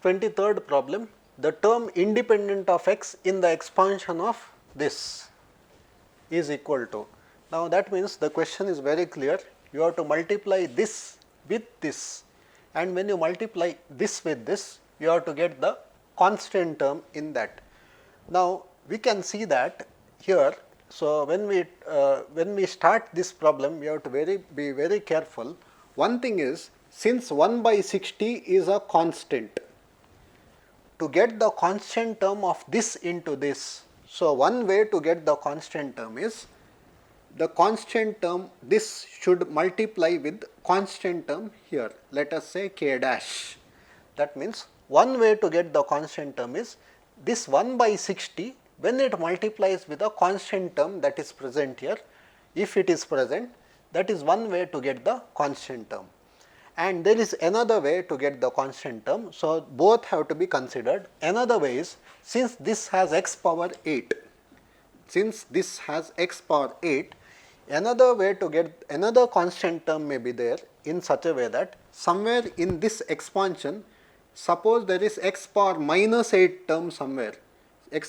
23rd problem, the term independent of x in the expansion of this is equal to. Now, that means the question is very clear, you have to multiply this with this, and when you multiply this with this, you have to get the constant term in that. Now, we can see that here. So, when we start this problem, we have to be very careful. One thing is, since 1 by 60 is a constant, to get the constant term of this into this. So, one way to get the constant term is, the constant term, this should multiply with constant term here, let us say k dash. That means, one way to get the constant term is, this 1 by 60, when it multiplies with a constant term that is present here, if it is present, that is one way to get the constant term. And there is another way to get the constant term. So, both have to be considered. Another way is, since this has x power 8, another way to get another constant term may be there in such a way that somewhere in this expansion, suppose there is x power minus 8 term somewhere, when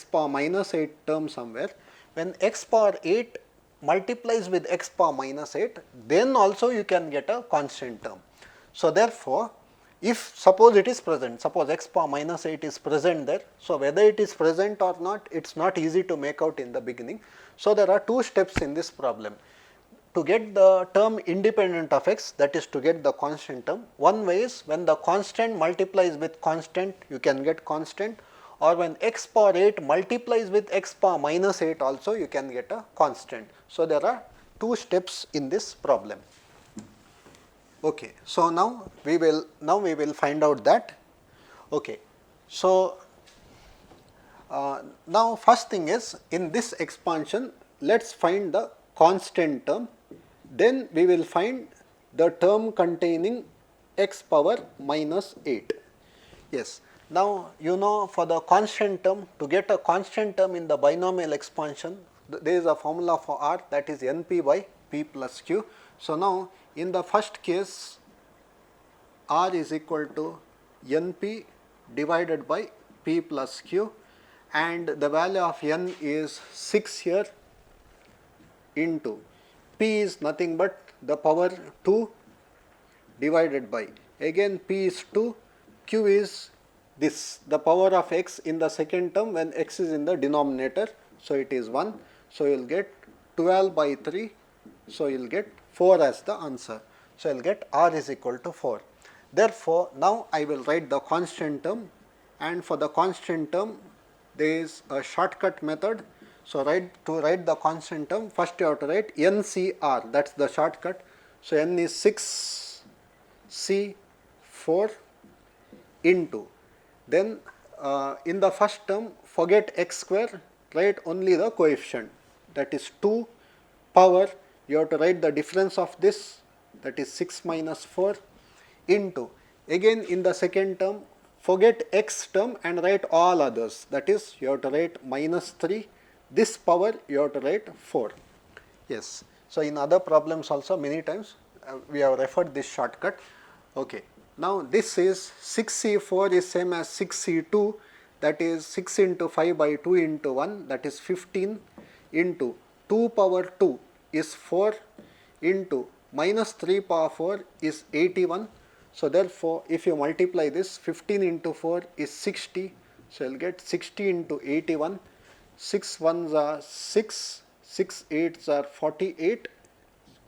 x power 8 multiplies with x power minus 8, then also you can get a constant term. So, therefore, if suppose it is present, suppose x power minus 8 is present there. So, whether it is present or not, it is not easy to make out in the beginning. So, there are two steps in this problem. To get the term independent of x, that is to get the constant term, one way is when the constant multiplies with constant, you can get constant, or when x power 8 multiplies with x power minus 8 also, you can get a constant. So, there are two steps in this problem. Okay. So, now we will find out that. Okay. So, now first thing is, in this expansion, let us find the constant term, then we will find the term containing x power minus 8. Yes. Now, you know, for the constant term, to get a constant term in the binomial expansion, there is a formula for R, that is NP by P plus Q. So, now in the first case, R is equal to NP divided by P plus Q, and the value of N is 6 here, into P is nothing but the power 2 divided by, again P is 2, Q is this, the power of x in the second term when x is in the denominator. So, it is 1. So, you will get 12 by 3. So, you will get 4 as the answer. So, you will get R is equal to 4. Therefore, now I will write the constant term, and for the constant term there is a shortcut method. So, to write the constant term, first you have to write NCR, that is the shortcut. So, N is 6 C 4 into, then in the first term forget x square, write only the coefficient, that is 2 power, you have to write the difference of this, that is 6 minus 4, into, again in the second term forget x term and write all others, that is you have to write minus 3, this power you have to write 4. Yes. So, in other problems also many times we have referred this shortcut. Okay. Now, this is 6C4 is same as 6C2, that is 6 into 5 by 2 into 1, that is 15, into 2 power 2 is 4, into minus 3 power 4 is 81. So, therefore, if you multiply this, 15 into 4 is 60. So, you will get 60 into 81, 6 ones are 6, 6 8s are 48,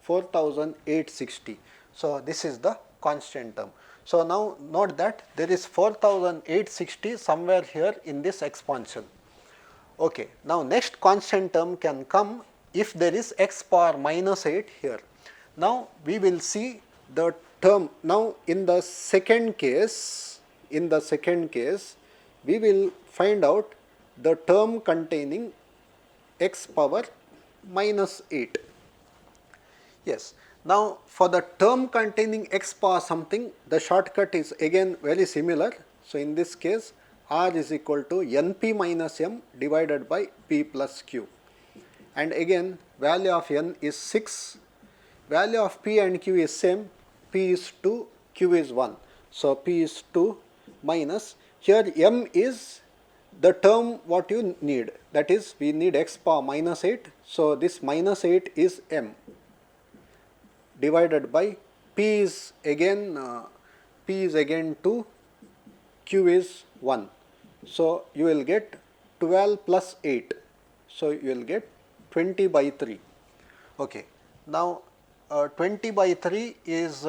4860. So, this is the constant term. So, now note that there is 4860 somewhere here in this expansion. Okay. Now, next constant term can come if there is x power minus 8 here. Now, we will see the term. Now, in the second case, we will find out the term containing x power minus 8. Yes. Now, for the term containing x power something, the shortcut is again very similar. So, in this case, R is equal to NP minus M divided by P plus Q, and again value of N is 6, value of P and Q is same, P is 2, Q is 1. So, P is 2 minus Here m is the term what you need, that is we need x power minus 8. So, this minus 8 is m divided by p is again 2, q is 1. So, you will get 12 plus 8. So, you will get 20 by 3. Okay. Now, 20 by 3 is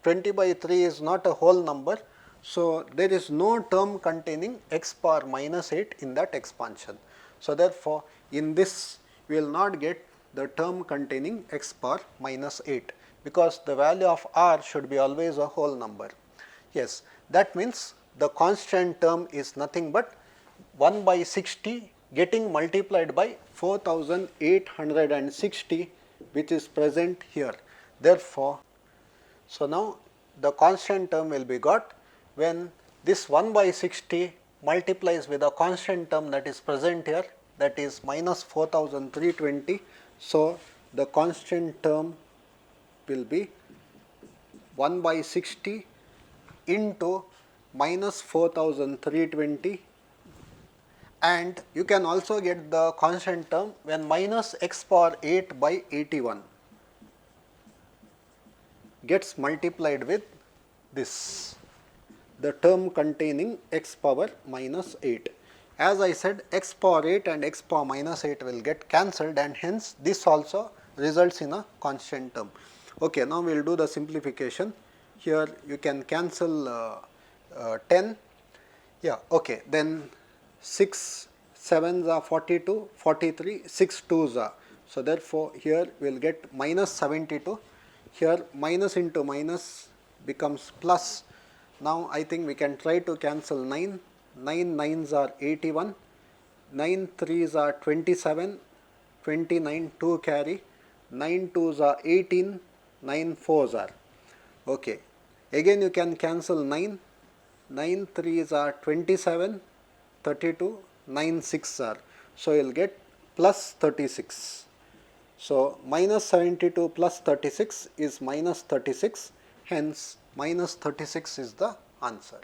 20 by 3 is not a whole number. So, there is no term containing x power minus 8 in that expansion. So, therefore, in this we will not get the term containing x power minus 8, because the value of r should be always a whole number. Yes, that means the constant term is nothing but 1 by 60 getting multiplied by 4860, which is present here. Therefore, so now the constant term will be got when this 1 by 60 multiplies with a constant term that is present here, that is minus 4320. So, the constant term will be 1 by 60 into minus 4320, and you can also get the constant term when minus x power 8 by 81 gets multiplied with this, the term containing x power minus 8. As I said, x power 8 and x power minus 8 will get cancelled, and hence this also results in a constant term. Okay, now we will do the simplification. Here you can cancel 10. Yeah, okay. Then 6 7s are 42, 43, 6 2s are. So, therefore, here we will get minus 72. Here minus into minus becomes plus. Now, I think we can try to cancel 9. 9 9s are 81, 9 3s are 27, 29 2 carry, 9 2s are 18, 9 4s are. Okay. Again you can cancel 9, 9 3s are 27, 32, 9 6 are. So, you will get plus 36. So, minus 72 plus 36 is minus 36, hence minus 36 is the answer.